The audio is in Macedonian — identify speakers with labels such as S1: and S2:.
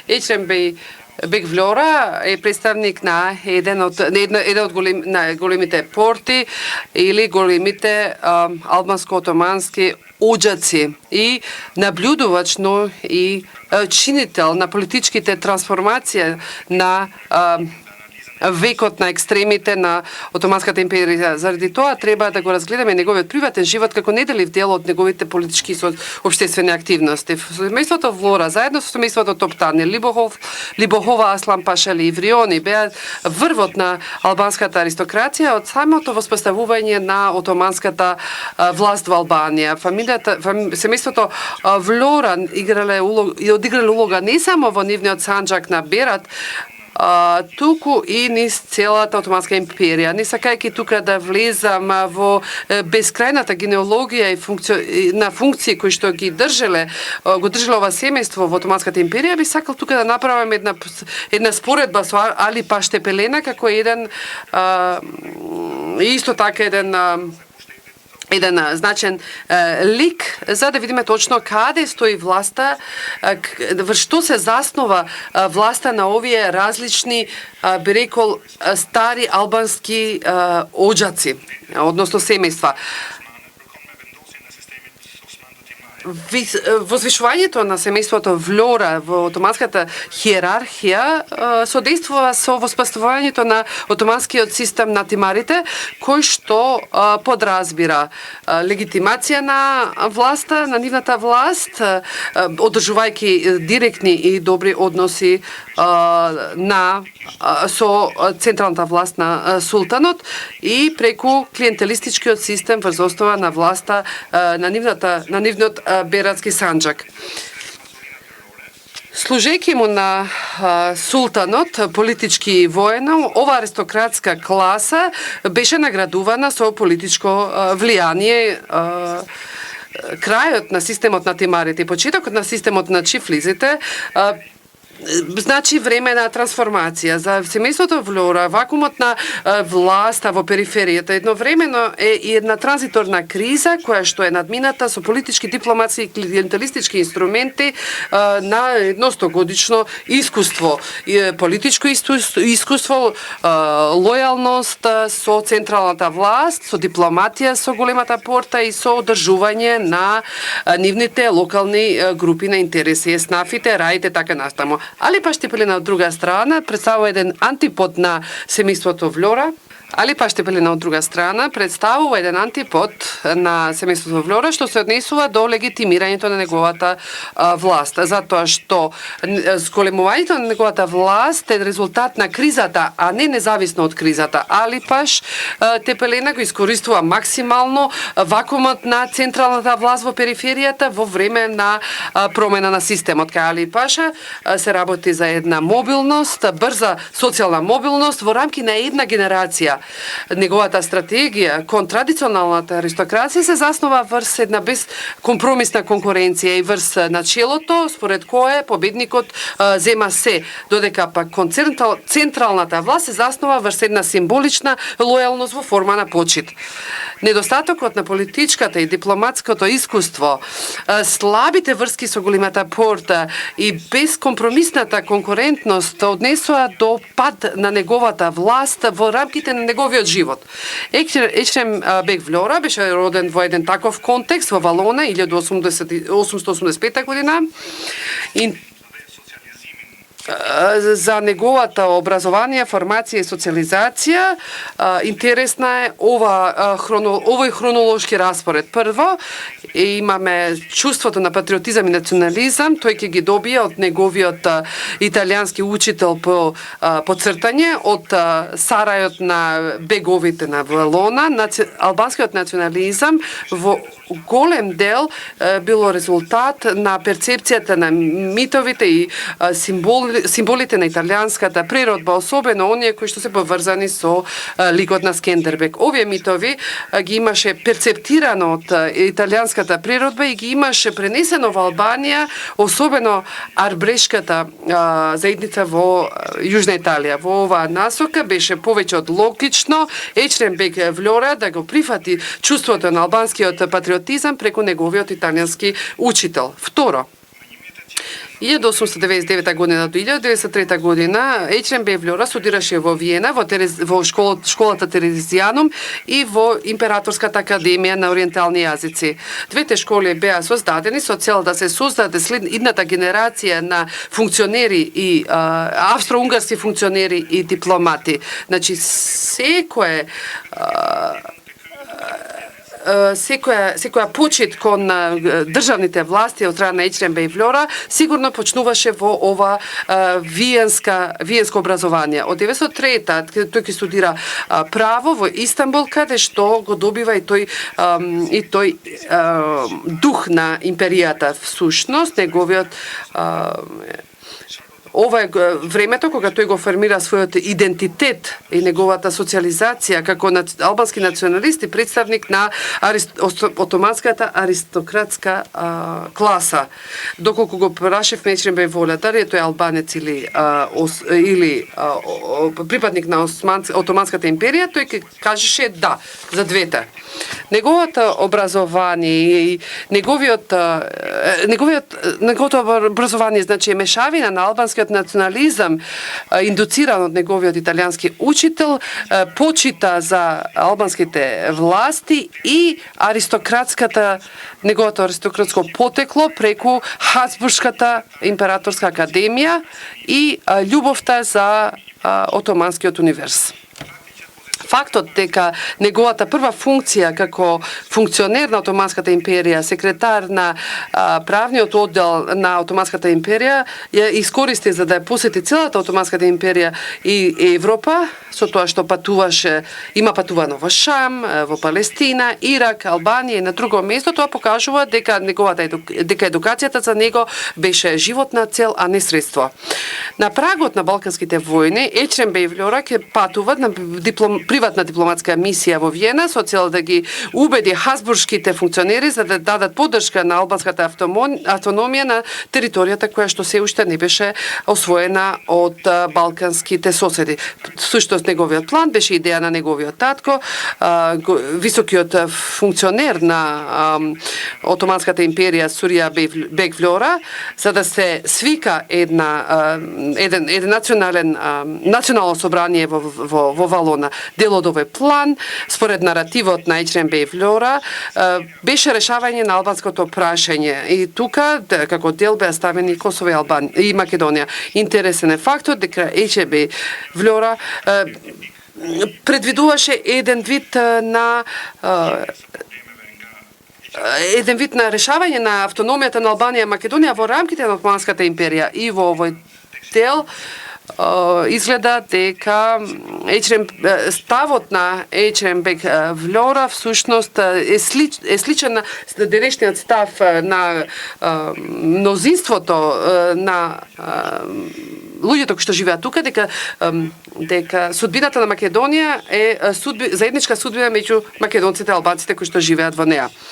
S1: Ечрем Бек Влора е представник на еден од големите порти или големите албанско-отомански оджаци и наблюдувач, но и чинител на политичките трансформација на векот на екстремите на Отоманската империја. Заради тоа треба да го разгледаме неговиот приватен живот како неделив дел од неговите политички и општествени активности. Семејството Влора заедно со семејството Топтани, Либохова, Аслан Паша или Ивриони беа врвот на албанската аристократија од самото воспоставување на отоманската власт во Албанија. Семејството Влора одиграле улога не само во нивниот санџак на Берат, туку и низ целата Отоманска империја. Не сакајќи тука да влезам во бескрајната генеалогија и на функции кои што го држеле ова семејство во Отоманската империја, би сакал тука да направам една споредба со Али Паш Тепелена како еден исто така еден значен лик за да видиме точно каде стои власта, врз што се заснова власта на овие различни, би рекол, стари албански оджаци, односно семејства. Возвишувањето на семејството Влора во отоманската хиерархија содействува со воспоставувањето на отоманскиот систем на тимарите, кој што подразбира легитимација на власта, на нивната власт, одржувајќи директни и добри односи со централната власт на султанот и преку клиентелистичкиот систем врз основа на власта на нивниот Бератски санџак. Служејќи му на султанот, политички и воено, ова аристократска класа беше наградувана со политичко влијание. Крајот на системот на тимарите и почетокот на системот на чифлизите значи време на трансформација. За семејството Влора, вакуумот на власта во периферијата едновремено е и една транзиторна криза која што е надмината со политички, дипломатски и клиентелистички инструменти на едно 100-годишно искуство. Политичко искуство, лојалност со централната власт, со дипломатија со големата порта и со одржување на нивните локални групи на интереси, еснафите, раите, така настаму. Али Паш Тепелена од друга страна представува еден антипод на семејството Влора. Али Паш Тепелена од друга страна представува еден антипод на семејството Влора што се однесува до легитимирањето на неговата власт, затоа што зголемувањето на неговата власт е резултат на кризата, а не независно од кризата. Али Паш Тепелена го искористува максимално вакуумот на централната власт во периферијата во време на промена на системот. Кај Али Паша се работи за една мобилност, брза социјална мобилност во рамки на една генерација. Неговата стратегија кон традиционалната аристократија се заснова врз една безкомпромисна конкуренција и врз начелото според кое победникот зема се, додека пак кон централната власт се заснова врз една символична лојалност во форма на почит. Недостатокот на политичката и дипломатското искуство, слабите врски со големата порта и безкомпромисната конкурентност однесоа до пад на неговата власт во рамките на неговиот живот. Ечрем Бек Влора беше роден во еден таков контекст во Валона 1885 година. За неговата образование, формација и социализација интересна е овој хронолошки распоред. Прво, имаме чувството на патриотизам и национализам, тој ќе ги добие од неговиот италијански учител по цртање, од сарајот на беговите на Валона. Албанскиот национализам во голем дел било резултат на перцепцијата на митовите и символите на италијанската природба, особено оние кои што се поврзани со ликот на Скендербек. Овие митови ги имаше перцептирано од италијанската природба и ги имаше пренесено во Албанија, особено арбрешката заедница во Јужна Италија. Во оваа насока беше повеќе од логично Ечрем Бек Влора да го прифати чувството на албанскиот патриотизам преку неговиот италијански учител. Второ, 1899 година до 1903 година Ечрем Бевљора студираше во Виена, во школата Терезијанум и во Императорската академија на ориентални јазици. Двете школи беа создадени со цел да се создаде идната генерација на функционери и австро-унгарски функционери и дипломати. Значи, секоја почит кон државните власти од страна на Ечрем Бевљора сигурно почнуваше во ова виенско образование. Од 1903-та тој ќе студира право во Истанбул, каде што го добива и тој дух на империјата. Всушност, неговиот ова е времето кога тој го формира својот идентитет и неговата социализација како албански националист и представник на отоманската аристократска класа. Доколку го прашавме Ечрем Бевљора дали е тој албанец или припадник на Отоманската империја, тој ќе кажеше да, за двете. Неговото образование и неговото образование, значи, е мешавина на албанскиот национализам, индуциран од неговиот италијански учител, почита за албанските власти и неговото аристократско потекло преку Хабсбуршката императорска академија и љубовта за Отоманскиот универз. Фактот дека неговата прва функција како функционер на Отоманската империја, секретар на правниот оддел на Отоманската империја, ја искористи за да ја посети целата Отоманската империја и Европа, со тоа што има патувано во Шам, во Палестина, Ирак, Албанија и на друго место, тоа покажува дека едукацијата за него беше животна цел, а не средство. На прагот на Балканските војни, Ечрем Бевљора ќе патува на приватна дипломатска мисија во Виена со цел да ги убеди хасбуршките функционери за да дадат поддршка на албанската автономија на територијата која што се уште не беше освоена од балканските соседи. Всушност, неговиот план беше идеја на неговиот татко, високиот функционер на Отоманската империја Сурија Бевљора, за да се свика еден национално собрание во Валона. Дел од овој план, според наративот на Ечрем Бевљора, беше решавање на албанското прашање. И тука, како дел, беа ставени Косово и Македонија. Интересен е фактот дека Ечрем Бевљора предвидуваше еден вид на решавање на автономијата на Албанија и Македонија во рамките на Отоманската империја. И во овој дел изгледа дека ставот на Ечрем Бевљора всушност е сличен на денешниот став на мнозинството на луѓето кои што живеат тука, дека судбината на Македонија е заедничка судбина меѓу македонците и албанците кои што живеат во неа.